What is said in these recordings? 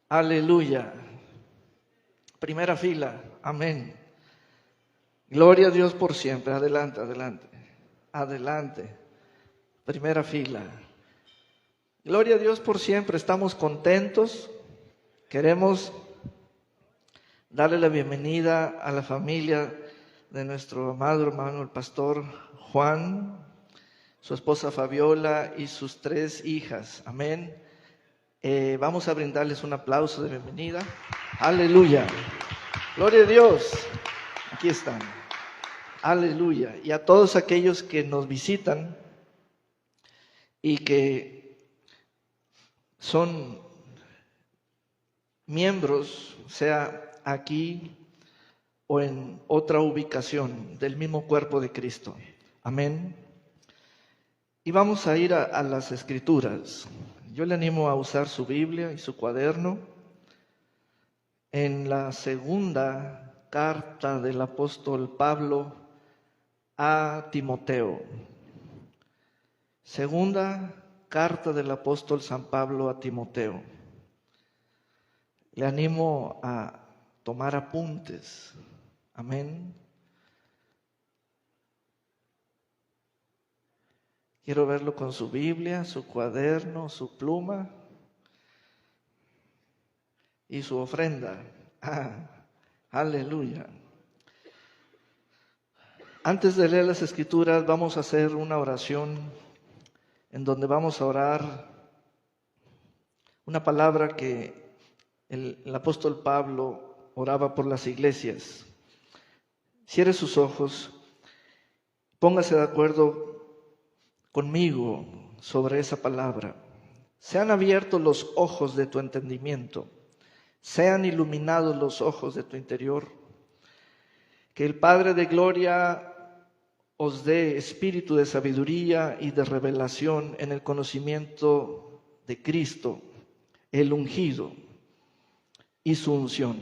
Aleluya. Primera fila. Amén. Gloria a Dios por siempre. Adelante, adelante. Adelante. Primera fila. Gloria a Dios por siempre. Estamos contentos. Queremos darle la bienvenida a la familia de nuestro amado hermano, el pastor Juan, su esposa Fabiola y sus 3 hijas. Amén. Vamos a brindarles un aplauso de bienvenida. Aleluya. Gloria a Dios. Aquí están. Aleluya. Y a todos aquellos que nos visitan y que son miembros, sea aquí o en otra ubicación del mismo cuerpo de Cristo. Amén. Y vamos a ir a las Escrituras. Yo le animo a usar su Biblia y su cuaderno en la segunda carta del apóstol Pablo a Timoteo. Segunda carta del apóstol San Pablo a Timoteo. Le animo a tomar apuntes. Amén. Quiero verlo con su Biblia, su cuaderno, su pluma y su ofrenda. Aleluya. Antes de leer las Escrituras, vamos a hacer una oración en donde vamos a orar una palabra que el apóstol Pablo oraba por las iglesias. Cierre sus ojos, póngase de acuerdo conmigo sobre esa palabra. Sean abiertos los ojos de tu entendimiento, sean iluminados los ojos de tu interior. Que el Padre de gloria os dé espíritu de sabiduría y de revelación en el conocimiento de Cristo, el ungido, y su unción.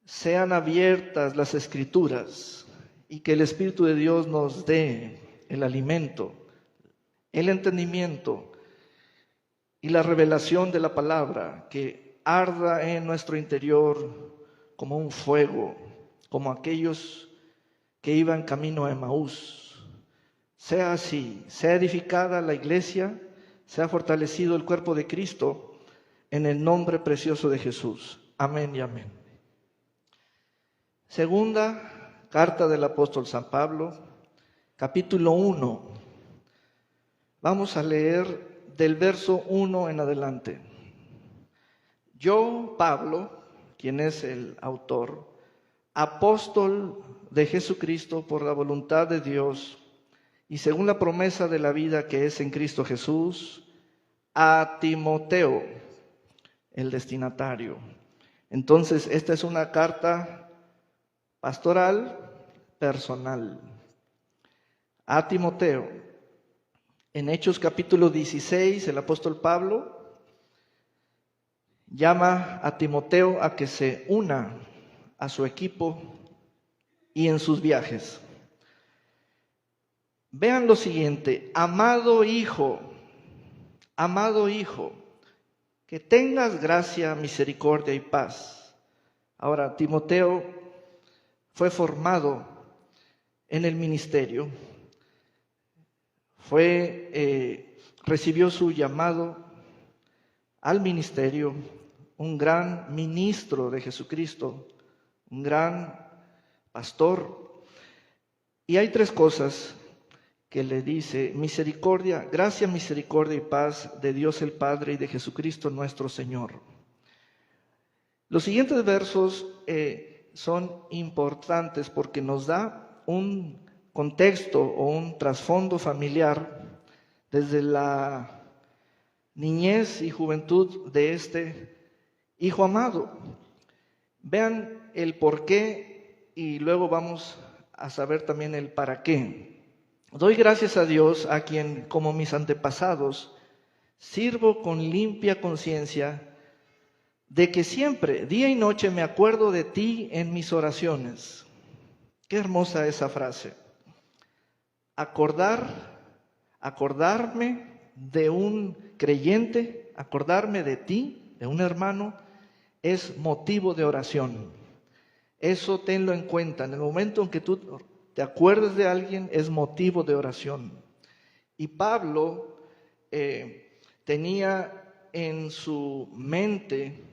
Sean abiertas las Escrituras y que el Espíritu de Dios nos dé el alimento, el entendimiento y la revelación de la palabra, que arda en nuestro interior como un fuego, como aquellos que iban camino a Emaús. Sea así, sea edificada la iglesia, sea fortalecido el cuerpo de Cristo, en el nombre precioso de Jesús. Amén y amén. Segunda carta del apóstol San Pablo, capítulo 1. Vamos a leer del verso 1 en adelante. Yo, Pablo, quien es el autor, apóstol de Jesucristo por la voluntad de Dios y según la promesa de la vida que es en Cristo Jesús, a Timoteo, el destinatario. Entonces, esta es una carta pastoral personal. A Timoteo. En Hechos capítulo 16, el apóstol Pablo llama a Timoteo a que se una a su equipo y en sus viajes. Vean lo siguiente: amado hijo, que tengas gracia, misericordia y paz. Ahora, Timoteo fue formado en el ministerio, recibió su llamado al ministerio, un gran ministro de Jesucristo, un gran pastor. Y hay 3 cosas que le dice: misericordia, gracia, misericordia y paz de Dios el Padre y de Jesucristo nuestro Señor. Los siguientes versos son importantes porque nos da un contexto o un trasfondo familiar desde la niñez y juventud de este hijo amado. Vean el por qué y luego vamos a saber también el para qué. Doy gracias a Dios, a quien, como mis antepasados, sirvo con limpia conciencia, de que siempre, día y noche, me acuerdo de ti en mis oraciones. Qué hermosa esa frase. Acordarme de un creyente, acordarme de ti de un hermano, es motivo de oración. Eso tenlo en cuenta. En el momento en que tú te acuerdes de alguien, es motivo de oración. Y Pablo tenía en su mente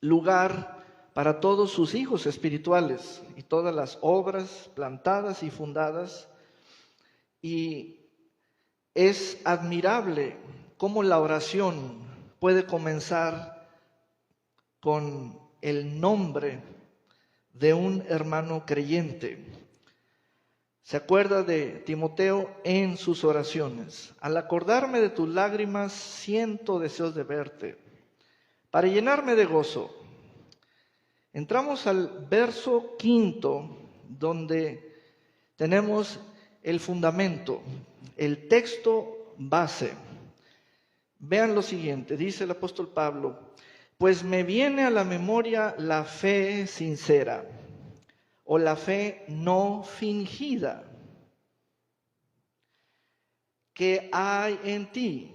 lugar para todos sus hijos espirituales y todas las obras plantadas y fundadas. Y es admirable cómo la oración puede comenzar con el nombre de un hermano creyente. Se acuerda de Timoteo en sus oraciones. Al acordarme de tus lágrimas, siento deseos de verte, para llenarme de gozo. Entramos al verso 5, donde tenemos el fundamento, el texto base. Vean lo siguiente, dice el apóstol Pablo: pues me viene a la memoria la fe sincera, o la fe no fingida, que hay en ti,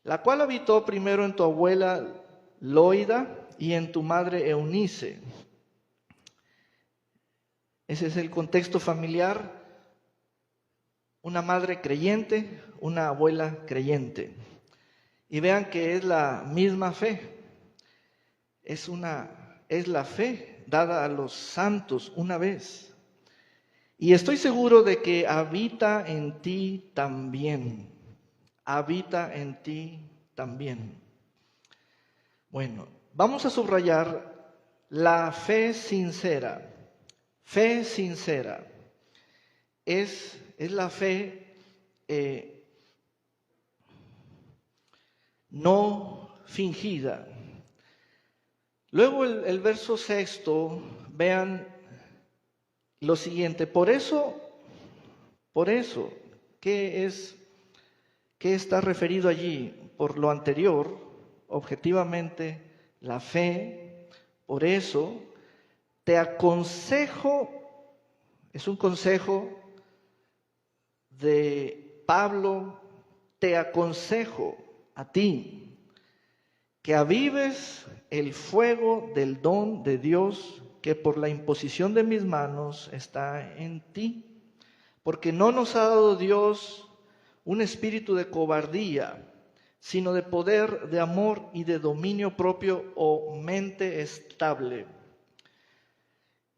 la cual habitó primero en tu abuela Loida y en tu madre Eunice. Ese es el contexto familiar: una madre creyente, una abuela creyente. Y vean que es la misma fe, es la fe dada a los santos una vez. Y estoy seguro de que habita en ti también, habita en ti también. Bueno, vamos a subrayar la fe sincera. Fe sincera es la fe no fingida. Luego el verso 6, vean lo siguiente: por eso, ¿qué está referido allí? Por lo anterior, objetivamente, la fe. Por eso, te aconsejo, es un consejo de Pablo, te aconsejo a ti, que avives el fuego del don de Dios que por la imposición de mis manos está en ti, porque no nos ha dado Dios un espíritu de cobardía, sino de poder, de amor y de dominio propio o mente estable.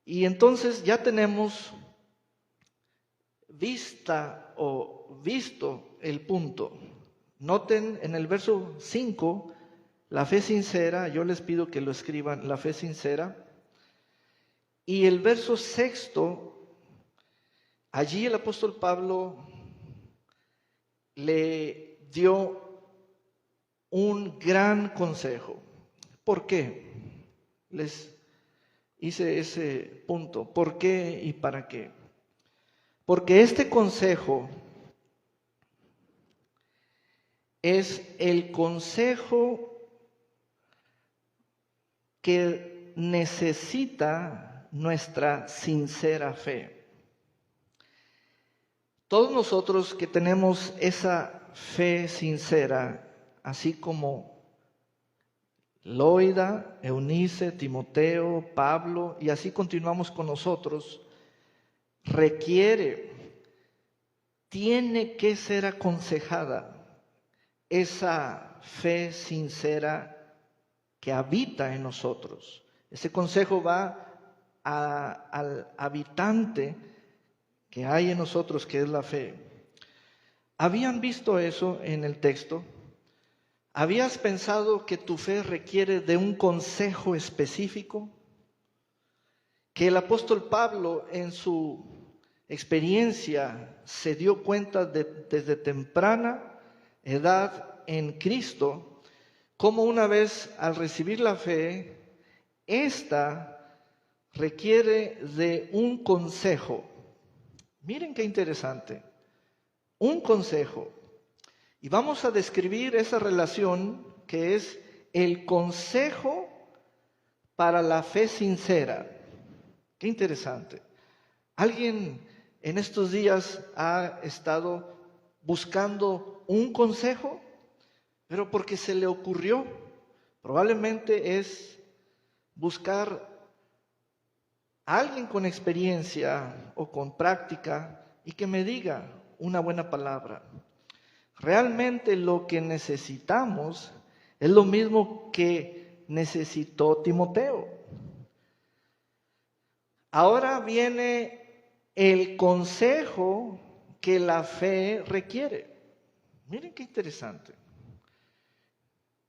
Y entonces ya tenemos visto el punto. Noten en el verso 5, la fe sincera. Yo les pido que lo escriban, la fe sincera. Y el verso 6, allí el apóstol Pablo le dio un gran consejo. ¿Por qué? Les hice ese punto. ¿Por qué y para qué? Porque este consejo es el consejo que necesita nuestra sincera fe. Todos nosotros que tenemos esa fe sincera, así como Loida, Eunice, Timoteo, Pablo, y así continuamos con nosotros, tiene que ser aconsejada esa fe sincera que habita en nosotros. Ese consejo va al habitante que hay en nosotros, que es la fe. ¿Habían visto eso en el texto? ¿Habías pensado que tu fe requiere de un consejo específico? Que el apóstol Pablo en su experiencia se dio cuenta desde temprana edad en Cristo, como una vez al recibir la fe, ésta requiere de un consejo. Miren qué interesante, un consejo. Y vamos a describir esa relación que es el consejo para la fe sincera. Qué interesante. ¿Alguien en estos días ha estado buscando un consejo? pero porque se le ocurrió. Probablemente es buscar a alguien con experiencia o con práctica y que me diga una buena palabra. Realmente lo que necesitamos es lo mismo que necesitó Timoteo. Ahora viene el consejo que la fe requiere. Miren qué interesante.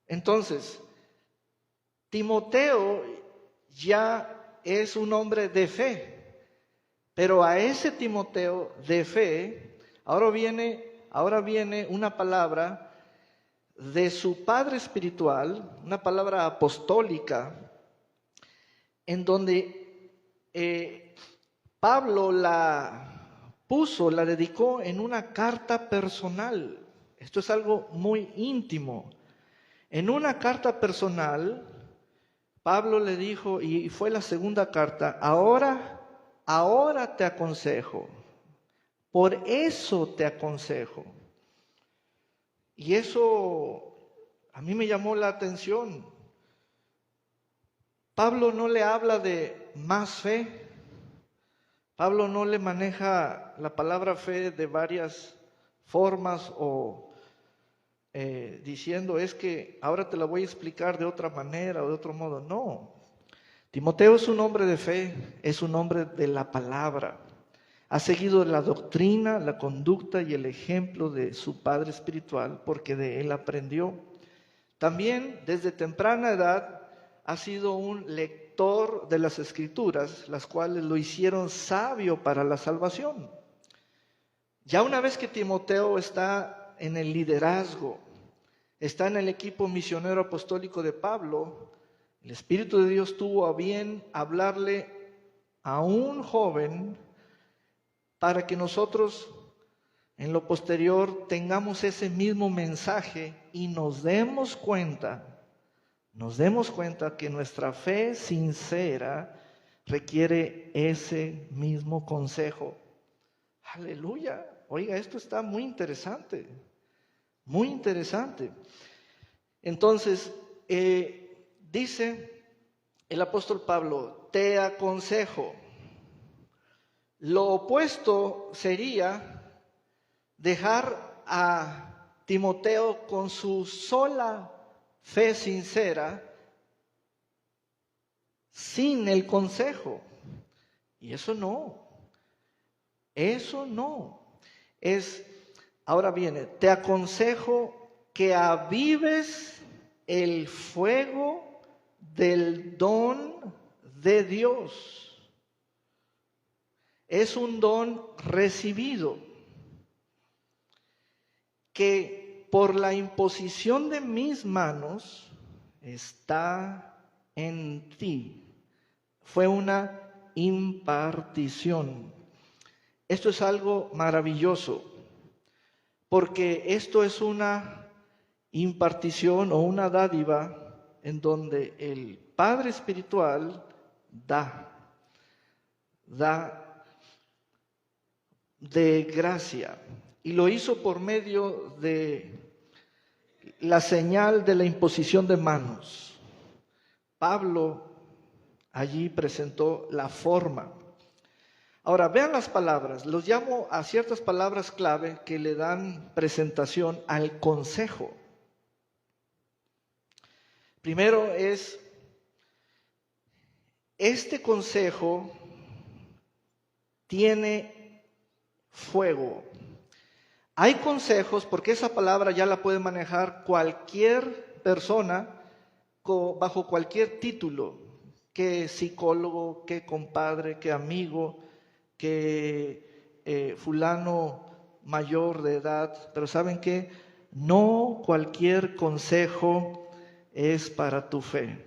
Entonces, Timoteo ya es un hombre de fe, pero a ese Timoteo de fe, ahora viene una palabra de su padre espiritual, una palabra apostólica, en donde Pablo la dedicó en una carta personal. Esto es algo muy íntimo. En una carta personal, Pablo le dijo, y fue la segunda carta, ahora te aconsejo, por eso te aconsejo. Y eso a mí me llamó la atención. Pablo no le habla de más fe. Pablo no le maneja la palabra fe de varias formas o diciendo es que ahora te la voy a explicar de otra manera o de otro modo. No. Timoteo es un hombre de fe, es un hombre de la palabra. Ha seguido la doctrina, la conducta y el ejemplo de su padre espiritual porque de él aprendió. También desde temprana edad ha sido un lector de las Escrituras, las cuales lo hicieron sabio para la salvación. Ya una vez que Timoteo está en el liderazgo, está en el equipo misionero apostólico de Pablo, el Espíritu de Dios tuvo a bien hablarle a un joven para que nosotros en lo posterior tengamos ese mismo mensaje y nos demos cuenta que nuestra fe sincera requiere ese mismo consejo. Aleluya. Oiga, esto está muy interesante. Muy interesante. Entonces, dice el apóstol Pablo, te aconsejo. Lo opuesto sería dejar a Timoteo con su sola fe sincera, sin el consejo. Y eso no. Ahora viene, te aconsejo que avives el fuego del don de Dios. Es un don recibido que por la imposición de mis manos está en ti. Fue una impartición. Esto es algo maravilloso, porque esto es una impartición o una dádiva en donde el Padre Espiritual da de gracia. Y lo hizo por medio de la señal de la imposición de manos. Pablo allí presentó la forma. Ahora, vean las palabras. Los llamo a ciertas palabras clave que le dan presentación al consejo. Primero es, este consejo tiene fuego. Hay consejos, porque esa palabra ya la puede manejar cualquier persona bajo cualquier título, que psicólogo, que compadre, que amigo, que fulano mayor de edad. Pero ¿saben qué? No cualquier consejo es para tu fe.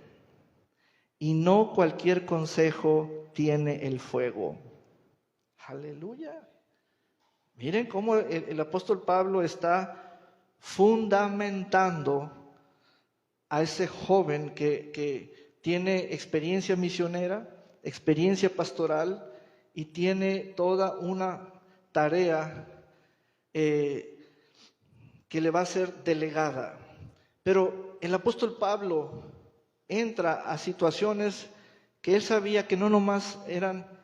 Y no cualquier consejo tiene el fuego. Aleluya. Miren cómo el apóstol Pablo está fundamentando a ese joven que tiene experiencia misionera, experiencia pastoral y tiene toda una tarea que le va a ser delegada. Pero el apóstol Pablo entra a situaciones que él sabía que no nomás eran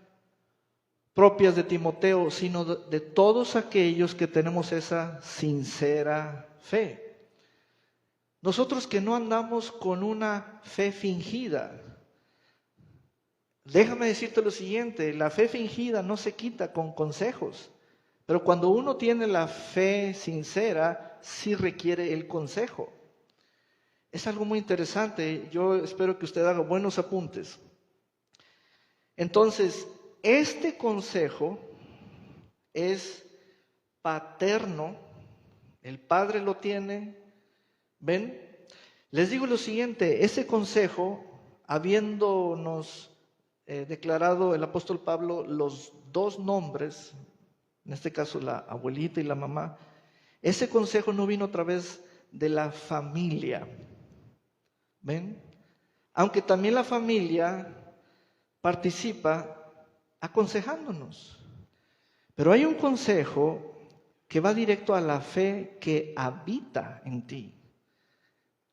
propias de Timoteo, sino de todos aquellos que tenemos esa sincera fe. Nosotros que no andamos con una fe fingida. Déjame decirte lo siguiente, la fe fingida no se quita con consejos, pero cuando uno tiene la fe sincera, sí requiere el consejo. Es algo muy interesante, yo espero que usted haga buenos apuntes. Entonces, este consejo es paterno, el Padre lo tiene, ¿ven? Les digo lo siguiente, ese consejo, habiéndonos declarado el apóstol Pablo los dos nombres, en este caso la abuelita y la mamá, ese consejo no vino a través de la familia, ¿ven? Aunque también la familia participa aconsejándonos. Pero hay un consejo que va directo a la fe que habita en ti.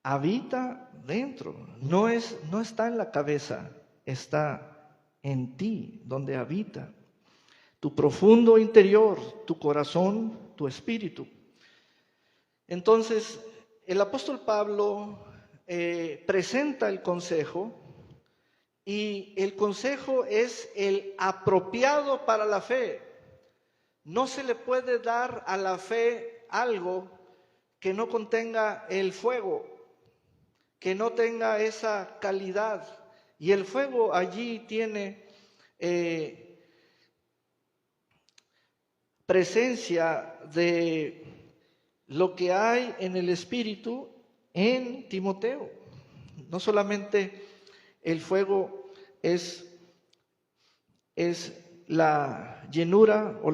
Habita dentro. No está en la cabeza, está en ti, donde habita. Tu profundo interior, tu corazón, tu espíritu. Entonces, el apóstol Pablo presenta el consejo. Y el consejo es el apropiado para la fe. No se le puede dar a la fe algo que no contenga el fuego, que no tenga esa calidad. Y el fuego allí tiene presencia de lo que hay en el Espíritu en Timoteo. No solamente el fuego es la llenura o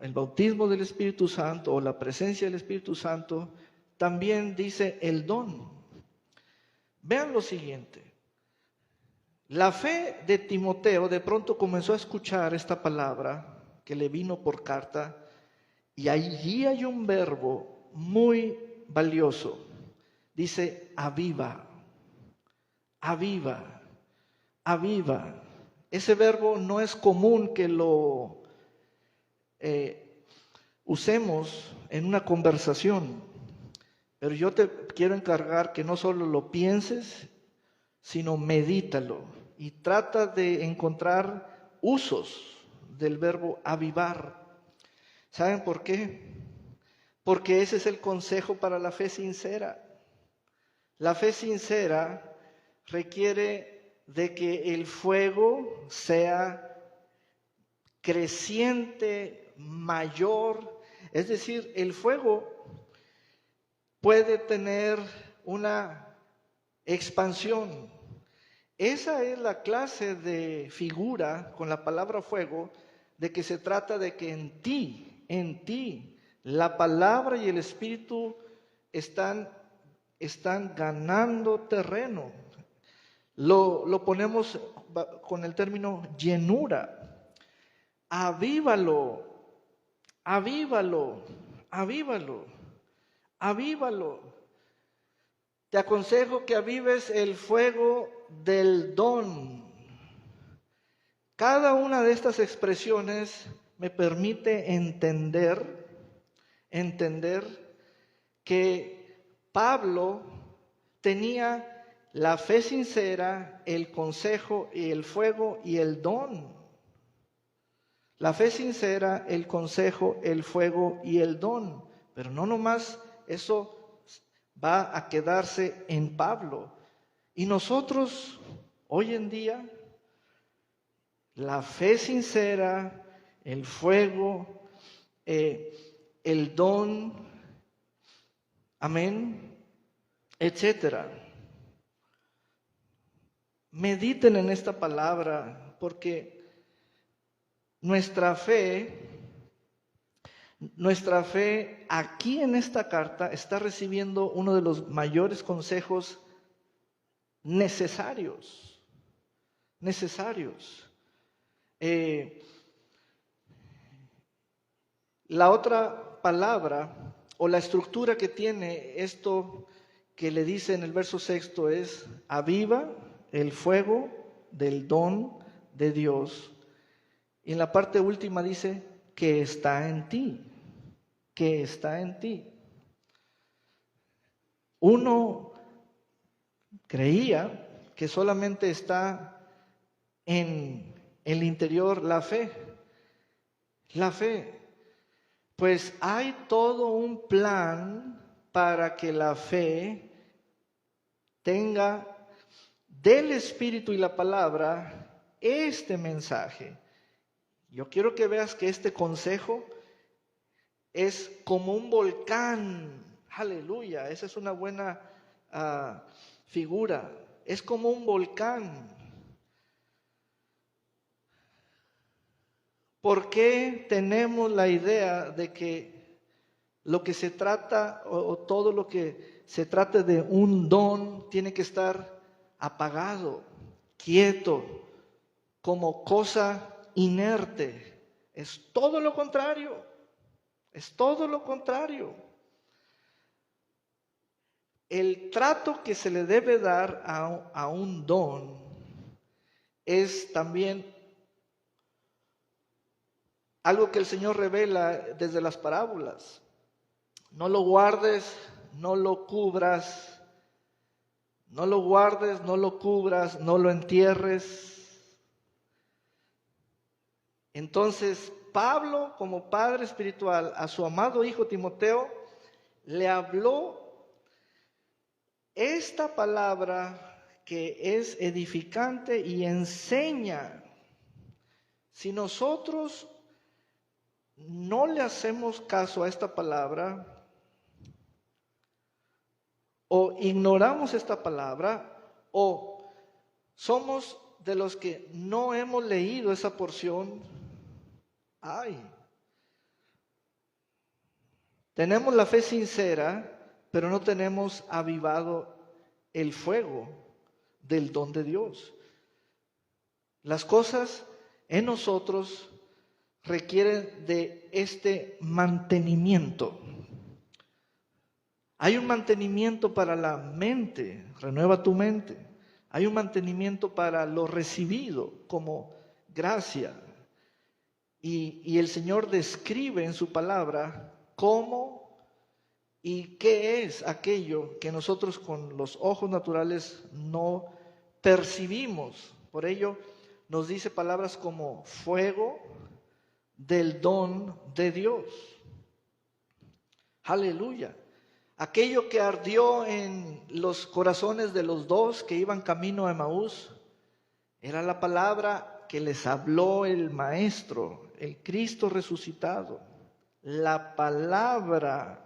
el bautismo del Espíritu Santo o la presencia del Espíritu Santo, también dice el don. Vean lo siguiente. La fe de Timoteo de pronto comenzó a escuchar esta palabra que le vino por carta y allí hay un verbo muy valioso. Dice aviva, aviva. Aviva. Ese verbo no es común que lo usemos en una conversación, pero yo te quiero encargar que no solo lo pienses, sino medítalo y trata de encontrar usos del verbo avivar. ¿Saben por qué? Porque ese es el consejo para la fe sincera. La fe sincera requiere de que el fuego sea creciente, mayor. Es decir, el fuego puede tener una expansión. Esa es la clase de figura con la palabra fuego, de que se trata de que en ti, la palabra y el Espíritu están ganando terreno. Lo ponemos con el término llenura. Avívalo, avívalo, avívalo, avívalo. Te aconsejo que avives el fuego del don. Cada una de estas expresiones me permite entender que Pablo tenía la fe sincera, el consejo y el fuego y el don. La fe sincera, el consejo, el fuego y el don. Pero no nomás eso va a quedarse en Pablo. Y nosotros, hoy en día, la fe sincera, el fuego, el don, amén, etcétera. Mediten en esta palabra porque nuestra fe aquí en esta carta está recibiendo uno de los mayores consejos necesarios. La otra palabra o la estructura que tiene esto que le dice en el verso 6 es: aviva el fuego del don de Dios. Y en la parte última dice: que está en ti, que está en ti. Uno creía que solamente está en el interior la fe. La fe. Pues hay todo un plan para que la fe tenga del Espíritu y la palabra este mensaje. Yo quiero que veas que este consejo es como un volcán. Aleluya, esa es una buena figura. Es como un volcán. ¿Por qué tenemos la idea de que lo que se trata o todo lo que se trate de un don tiene que estar apagado, quieto, como cosa inerte? Es todo lo contrario. Es todo lo contrario. El trato que se le debe dar a un don es también algo que el Señor revela desde las parábolas. No lo guardes, no lo cubras, no lo guardes, no lo cubras, no lo entierres. Entonces, Pablo, como padre espiritual, a su amado hijo Timoteo, le habló esta palabra que es edificante y enseña. Si nosotros no le hacemos caso a esta palabra o ignoramos esta palabra o somos de los que no hemos leído esa porción, tenemos la fe sincera, pero no tenemos avivado el fuego del don de Dios. Las cosas en nosotros requieren de este mantenimiento. Hay un mantenimiento para la mente, renueva tu mente. Hay un mantenimiento para lo recibido como gracia. Y el Señor describe en su palabra cómo y qué es aquello que nosotros con los ojos naturales no percibimos. Por ello nos dice palabras como fuego del don de Dios. Aleluya. Aquello que ardió en los corazones de los dos que iban camino a Emaús era la palabra que les habló el Maestro, el Cristo resucitado. La palabra.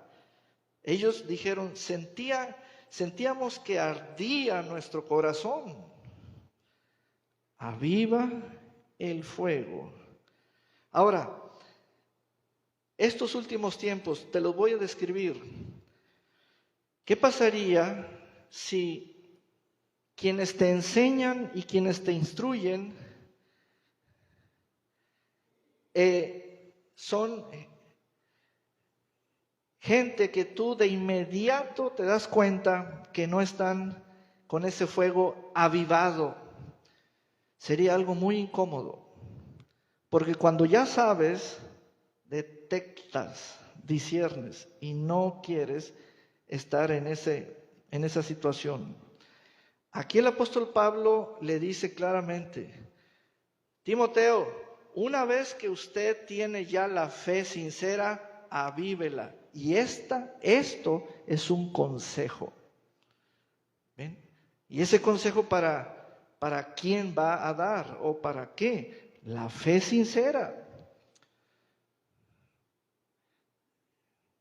Ellos dijeron, sentíamos que ardía nuestro corazón. Aviva el fuego. Ahora, estos últimos tiempos te los voy a describir. ¿Qué pasaría si quienes te enseñan y quienes te instruyen son gente que tú de inmediato te das cuenta que no están con ese fuego avivado? Sería algo muy incómodo, porque cuando ya sabes, detectas, disciernes y no quieres estar en esa situación. Aquí el apóstol Pablo le dice claramente: Timoteo, una vez que usted tiene ya la fe sincera, avívela. Y esto es un consejo. ¿Ven? Y ese consejo ¿para quién va a dar? ¿O para qué? La fe sincera.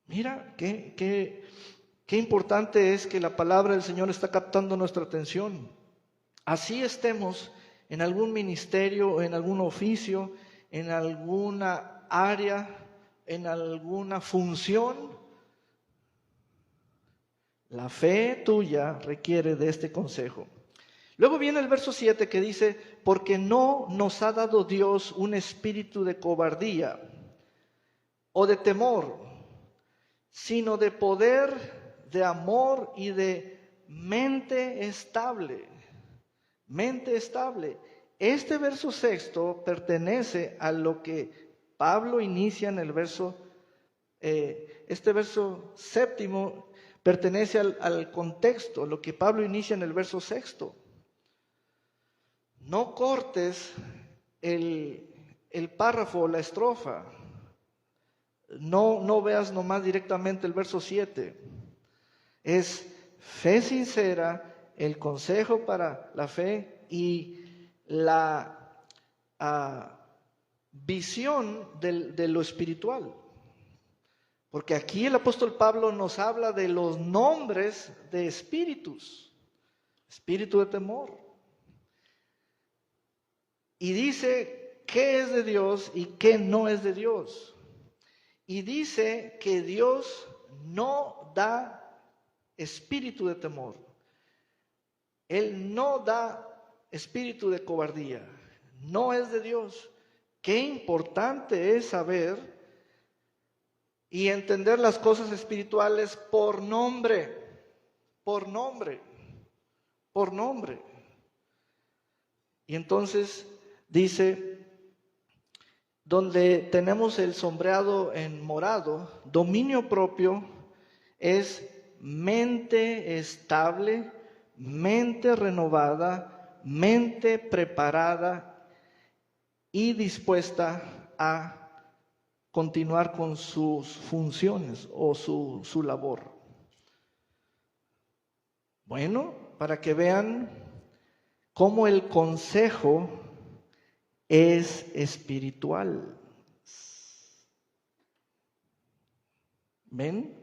Mira, qué importante es que la palabra del Señor está captando nuestra atención. Así estemos en algún ministerio, en algún oficio, en alguna área, en alguna función, la fe tuya requiere de este consejo. Luego viene el verso 7 que dice: porque no nos ha dado Dios un espíritu de cobardía o de temor, sino de poder, de amor y de mente estable. Mente estable. Este verso sexto pertenece a lo que Pablo inicia en el verso, este verso séptimo pertenece al contexto, lo que Pablo inicia en el verso sexto. No cortes el párrafo, la estrofa. No veas nomás directamente el verso 7. Es fe sincera, el consejo para la fe y la visión de lo espiritual. Porque aquí el apóstol Pablo nos habla de los nombres de espíritus. Espíritu de temor. Y dice qué es de Dios y qué no es de Dios. Y dice que Dios no da espíritu de temor. Él no da espíritu de cobardía. No es de Dios. Qué importante es saber y entender las cosas espirituales por nombre. Por nombre. Por nombre. Y entonces dice, donde tenemos el sombreado en morado, dominio propio es mente estable, mente renovada, mente preparada y dispuesta a continuar con sus funciones o su labor. Bueno, para que vean cómo el consejo es espiritual. ¿Ven?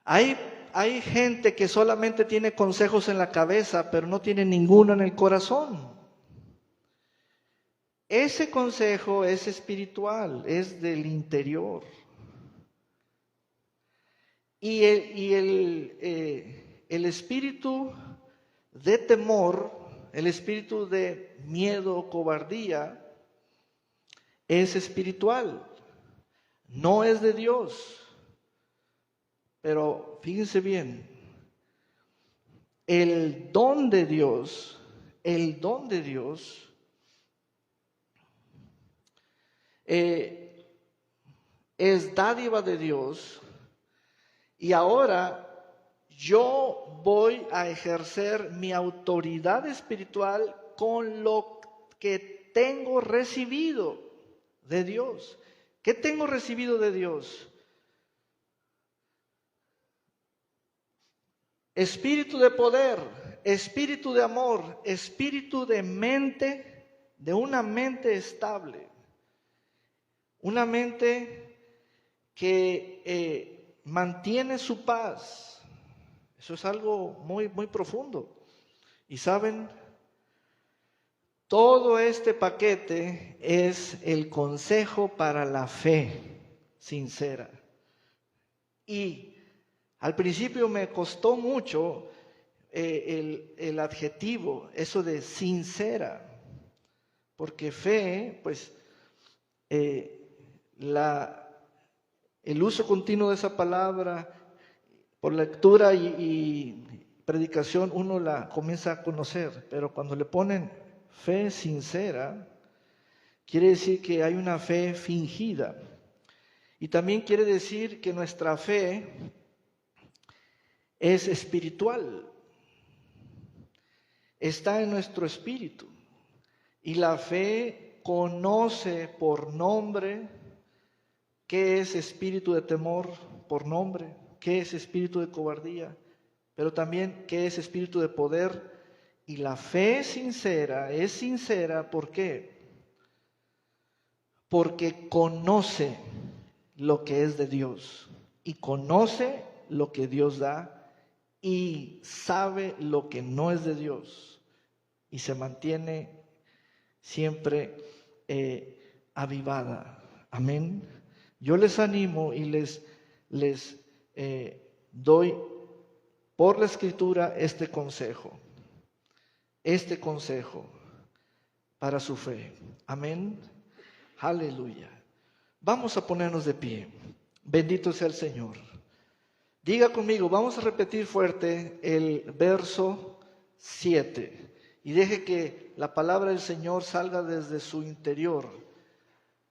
Hay gente que solamente tiene consejos en la cabeza, pero no tiene ninguno en el corazón. Ese consejo es espiritual, es del interior. Y el espíritu de temor, el espíritu de miedo, cobardía, es espiritual, no es de Dios. Pero fíjense bien, el don de Dios es dádiva de Dios, y ahora yo voy a ejercer mi autoridad espiritual con lo que tengo recibido de Dios. ¿Qué tengo recibido de Dios? Espíritu de poder, espíritu de amor, espíritu de mente, de una mente estable. Una mente que mantiene su paz. Eso es algo muy, muy profundo. Y saben, todo este paquete es el consejo para la fe sincera. Y al principio me costó mucho el adjetivo, eso de sincera, porque fe, pues, el uso continuo de esa palabra, por lectura y predicación, uno la comienza a conocer, pero cuando le ponen fe sincera, quiere decir que hay una fe fingida. Y también quiere decir que nuestra fe es espiritual, está en nuestro espíritu. Y la fe conoce por nombre qué es espíritu de temor, por nombre, qué es espíritu de cobardía, pero también qué es espíritu de poder. Y la fe sincera es sincera, ¿por qué? Porque conoce lo que es de Dios y conoce lo que Dios da y sabe lo que no es de Dios y se mantiene siempre avivada. Amén. Yo les animo y les doy por la Escritura este consejo para su fe. Amén. Aleluya. Vamos a ponernos de pie. Bendito sea el Señor. Diga conmigo, vamos a repetir fuerte el verso 7 y deje que la palabra del Señor salga desde su interior.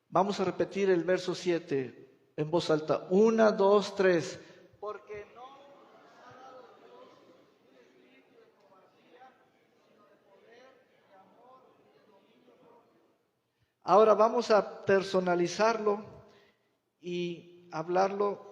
Vamos a repetir el verso 7 en voz alta. 1, 2, 3. Porque no nos ha dado Dios un espíritu de cobardía, sino de poder, de amor y de dominio propio. Ahora vamos a personalizarlo y hablarlo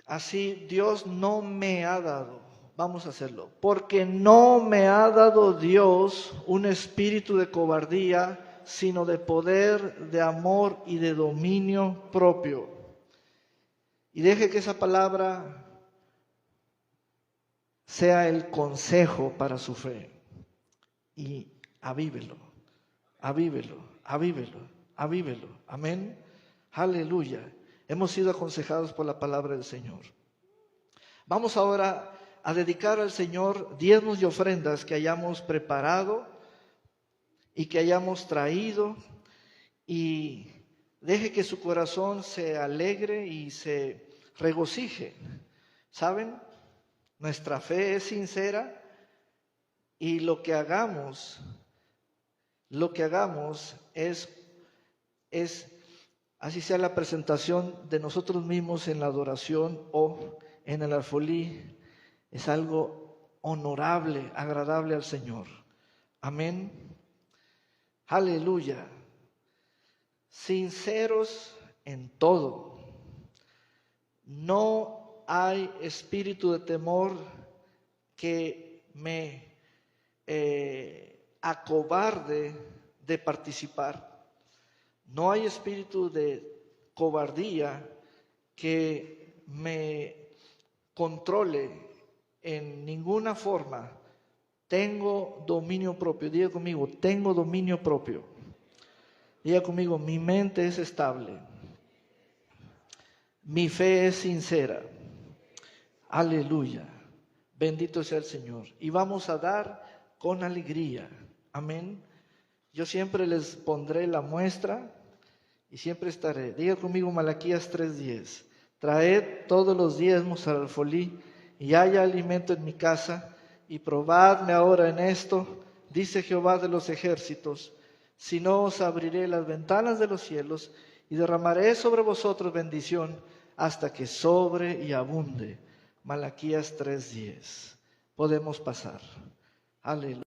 así. Dios no me ha dado. Vamos a hacerlo. Porque no me ha dado Dios un espíritu de cobardía, sino de poder, de amor y de dominio propio. Y deje que esa palabra sea el consejo para su fe. Y avívelo, avívelo, avívelo, avívelo. Amén. Aleluya. Hemos sido aconsejados por la palabra del Señor. Vamos ahora a dedicar al Señor diezmos y ofrendas que hayamos preparado y que hayamos traído, y deje que su corazón se alegre y se regocije. ¿Saben? Nuestra fe es sincera y lo que hagamos es así sea la presentación de nosotros mismos en la adoración o en el alfolí, es algo honorable, agradable al Señor. Amén. Aleluya. Sinceros en todo. No hay espíritu de temor que me acobarde de participar. No hay espíritu de cobardía que me controle en ninguna forma. Tengo dominio propio. Diga conmigo, tengo dominio propio. Diga conmigo, mi mente es estable. Mi fe es sincera. Aleluya. Bendito sea el Señor. Y vamos a dar con alegría. Amén. Yo siempre les pondré la muestra y siempre estaré. Diga conmigo Malaquías 3:10. Traed todos los diezmos al alfolí y haya alimento en mi casa. Y probadme ahora en esto, dice Jehová de los ejércitos, si no os abriré las ventanas de los cielos y derramaré sobre vosotros bendición hasta que sobre y abunde. Malaquías 3:10. Podemos pasar. Aleluya.